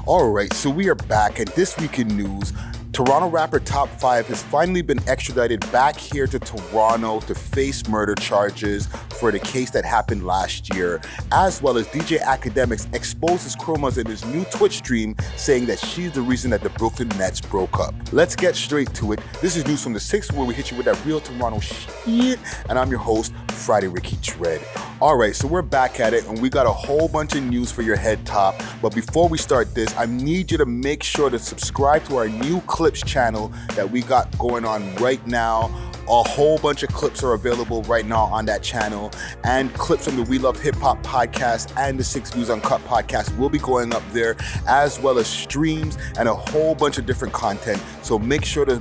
All right, so we are back, and this week in news, Toronto rapper TOP5 has finally been extradited back here to Toronto to face murder charges for the case that happened last year, as well as DJ Academiks exposes Chromazz in his new Twitch stream, saying that she's the reason that the Brooklyn Nets broke up. Let's get straight to it. This is News from the 6th, where we hit you with that real Toronto shit, and I'm your host, Friday Ricky Dred. All right, so we're back at it, and we got a whole bunch of news for your head top. But before we start this, I need you to make sure to subscribe to our new clips channel that we got going on right now. A whole bunch of clips are available right now on that channel, and clips from the We Love Hip Hop podcast and the 6 Views Uncut podcast will be going up there, as well as streams and a whole bunch of different content. So make sure to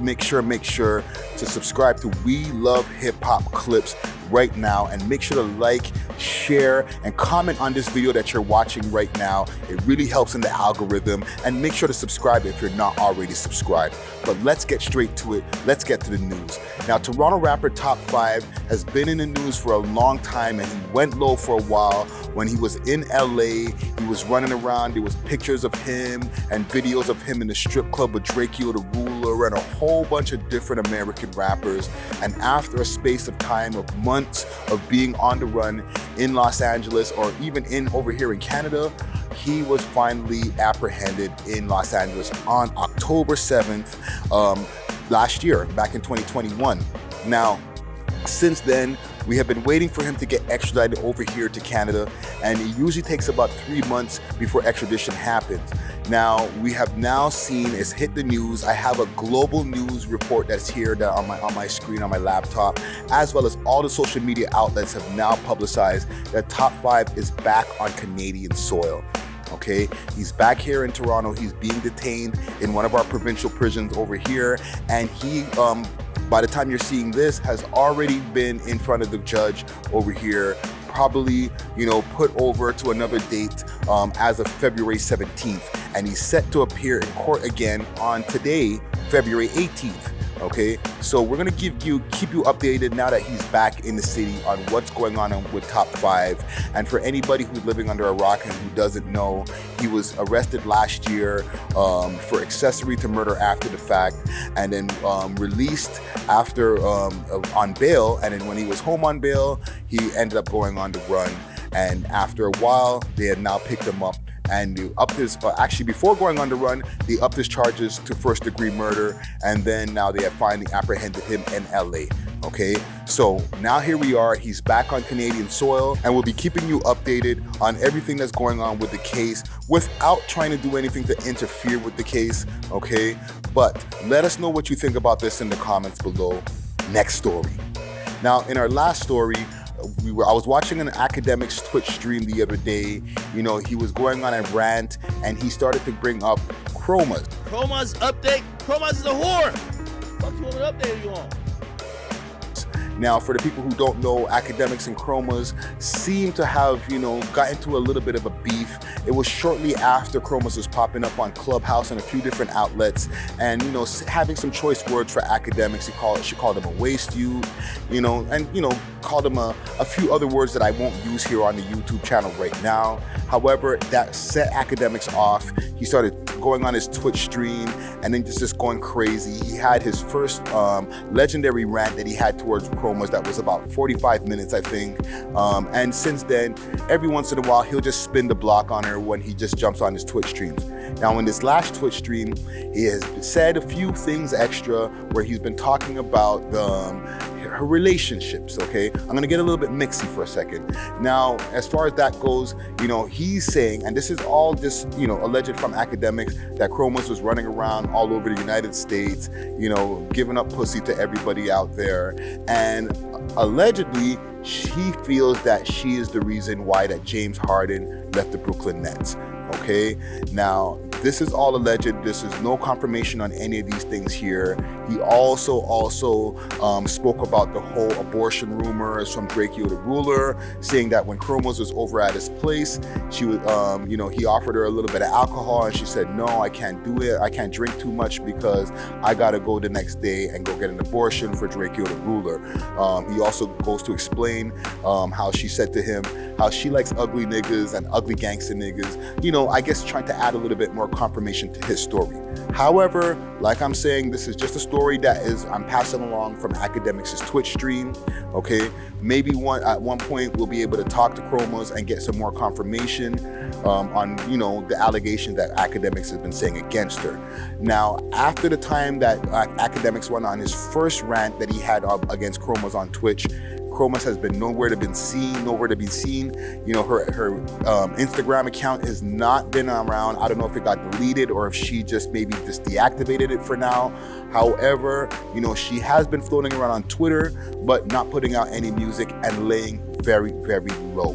subscribe to We Love Hip Hop clips right now, and make sure to like, share, and comment on this video that you're watching right now. It really helps in the algorithm, and make sure to subscribe if you're not already subscribed. But let's get straight to it. Let's get to the news. Now, Toronto rapper TOP5 has been in the news for a long time, and he went low for a while. When he was in LA, he was running around. There was pictures of him and videos of him in the strip club with Drakeo the Ruler and a whole bunch of different American rappers. And after a space of time of months of being on the run in Los Angeles, or even over here in Canada, he was finally apprehended in Los Angeles on October 7th last year, back in 2021. Now, since then, we have been waiting for him to get extradited over here to Canada, and it usually takes about 3 months before extradition happens. Now, we have now seen, it's hit the news. I have a global news report that's here on my screen, on my laptop, as well as all the social media outlets have now publicized that TOP5 is back on Canadian soil. Okay, he's back here in Toronto. He's being detained in one of our provincial prisons over here, and he, by the time you're seeing this, has already been in front of the judge over here, probably, put over to another date as of February 17th, and he's set to appear in court again on today, February 18th. Okay, so we're gonna keep you updated now that he's back in the city on what's going on with TOP5. And for anybody who's living under a rock and who doesn't know, he was arrested last year for accessory to murder after the fact, and then released after on bail. And then when he was home on bail, he ended up going on the run. And after a while, they had now picked him up, and they upped his, actually before going on the run, they upped his charges to first-degree murder, and then now they have finally apprehended him in LA. Okay, so now here we are, he's back on Canadian soil, and we'll be keeping you updated on everything that's going on with the case without trying to do anything to interfere with the case, okay? But let us know what you think about this in the comments below. Next story. Now, in our last story, I was watching an Akademiks Twitch stream the other day. He was going on a rant, and he started to bring up Chromazz. Chromazz update? Chromazz is a whore! What you want an update you on? Now, for the people who don't know, Academiks and Chromas seem to have, got into a little bit of a beef. It was shortly after Chromazz was popping up on Clubhouse and a few different outlets, and, having some choice words for Academiks. She called him a waste youth, and, called him a few other words that I won't use here on the YouTube channel right now. However, that set Academiks off. He started going on his Twitch stream and then just going crazy. He had his first legendary rant that he had towards Chromazz that was about 45 minutes, I think. And since then, every once in a while, he'll just spin the block on her when he just jumps on his Twitch streams. Now, in this last Twitch stream, he has said a few things extra where he's been talking about her relationships, okay? I'm gonna get a little bit mixy for a second. Now, as far as that goes, he's saying, and this is all just, alleged from Academiks, that Chromazz was running around all over the United States, giving up pussy to everybody out there. And allegedly, she feels that she is the reason why that James Harden left the Brooklyn Nets. Okay, now this is all alleged. This is no confirmation on any of these things here. He also spoke about the whole abortion rumors from Drakeo the Ruler, saying that when Chromazz was over at his place, she was, he offered her a little bit of alcohol, and she said, "No, I can't do it. I can't drink too much because I gotta go the next day and go get an abortion for Drakeo the Ruler." He also goes to explain how she said to him how she likes ugly niggas and ugly gangster niggas. I guess trying to add a little bit more confirmation to his story. However, like I'm saying, this is just a story that I'm passing along from Akademiks' Twitch stream, okay? Maybe at one point we'll be able to talk to Chromazz and get some more confirmation on, the allegations that Akademiks has been saying against her. Now, after the time that Akademiks went on his first rant that he had against Chromazz on Twitch, Chromazz has been nowhere to be seen. Her Instagram account has not been around. I don't know if it got deleted or if she just maybe just deactivated it for now. However, she has been floating around on Twitter, but not putting out any music and laying very, very low.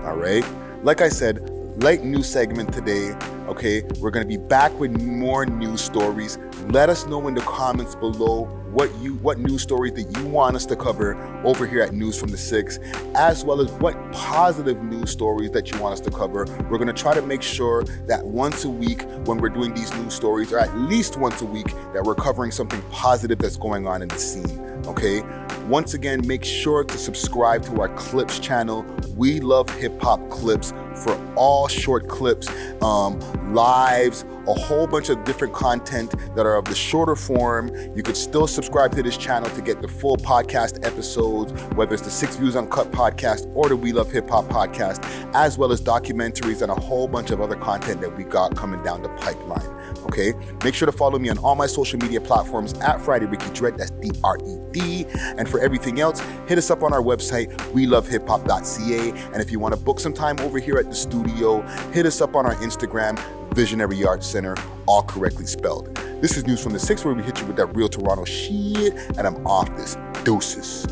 All right. Like I said, light news segment today. Okay, we're gonna be back with more news stories. Let us know in the comments below what news stories that you want us to cover over here at News from the 6, as well as what positive news stories that you want us to cover. We're gonna try to make sure that once a week when we're doing these news stories, or at least once a week, that we're covering something positive that's going on in the scene, okay? Once again, make sure to subscribe to our Clips channel. We love hip hop clips for all short clips, lives, a whole bunch of different content that are of the shorter form. You could still subscribe to this channel to get the full podcast episodes, whether it's the 6 Views Uncut podcast or the We Love Hip Hop podcast, as well as documentaries and a whole bunch of other content that we got coming down the pipeline. Okay, make sure to follow me on all my social media platforms at Friday Ricky Dred, that's D-R-E-D. And for everything else, hit us up on our website, welovehiphop.ca. And if you want to book some time over here at the studio, hit us up on our Instagram, Visionary Arts Center, all correctly spelled. This is News from the 6, where we hit you with that real Toronto shit, and I'm off this. Deuces.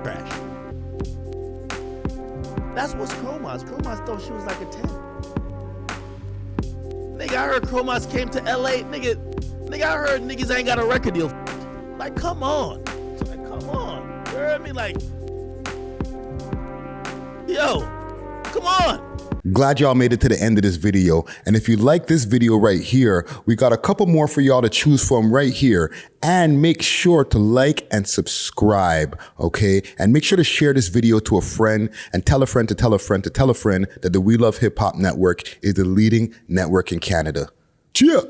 Trash. That's what's Chromazz. Chromazz thought she was like a 10. Nigga, I heard Chromazz came to LA. Nigga, I heard niggas ain't got a record deal. Like, come on. Come on. You heard me? Like, yo, come on. Glad y'all made it to the end of this video. And if you like this video right here, we got a couple more for y'all to choose from right here. And make sure to like and subscribe, okay? And make sure to share this video to a friend and tell a friend to tell a friend to tell a friend that the We Love Hip Hop Network is the leading network in Canada. Cheer!